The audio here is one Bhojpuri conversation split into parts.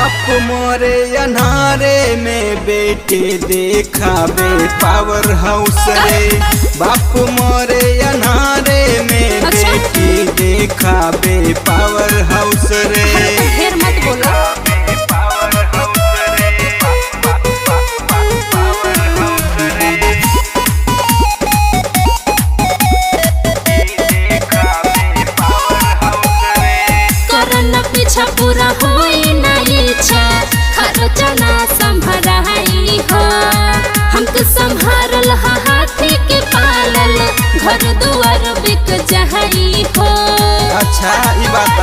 बाप मोरे अनारे में बेटे देखावे पावर हाउस रे। बाप मोरे अनारे में बेटी देखावे पावर हाउस रे। ढेर मत बोलो। पीछा पूरा होई ना इच्छा खर्चा ना संभराई हो। हमके संभारल हाथी के पालल घर दुआर बिक जहाई हो। अच्छा ई बात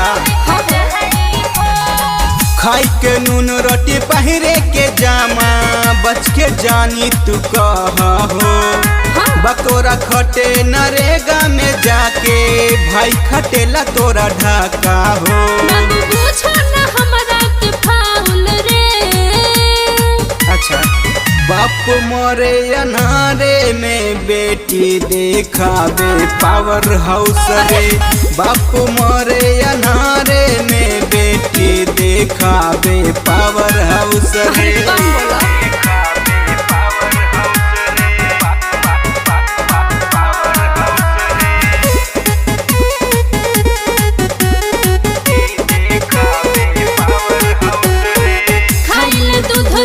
खाई के नून रोटी पहिरे के जामा बच के जानी तू कहा हो। बकोरा खटे नरेगा में जाके भाई खटेला तोरा ढाका हो। अच्छा बाप मोरे अनारे में बेटी देखावे पावर हाउस रे। बाप मोरे अनारे में बेटी देखावे पावर हाउस रे।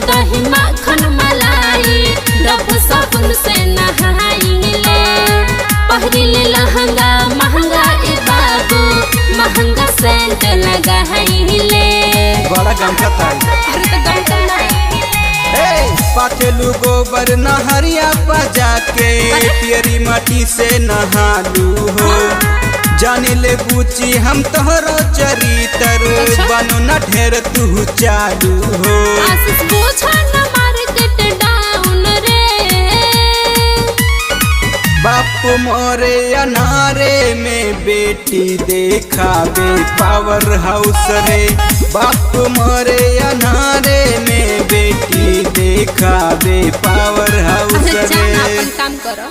दही माखन मलाई डब साबुन से नहाइले। पहिरिले लहंगा महंगा ए बाबू महंगा सेंट लगाइले। बड़ा गमछा ताई अरे तो गमछा नहीं पाथेलू गोबर नहरिया पजा के पियरी माटी से नहालू हो। जाने ले बूची हम तोहरो चरित्र बनो न ढेर तू चालू हो। आशीष पूछा न मार्केट डाउन रे। बाप मोरे अनारे में बेटी देखावे पावर हाउस रे। बाप मोरे अनारे में बेटी देखावे पावर हाउस रे। अपन काम करो।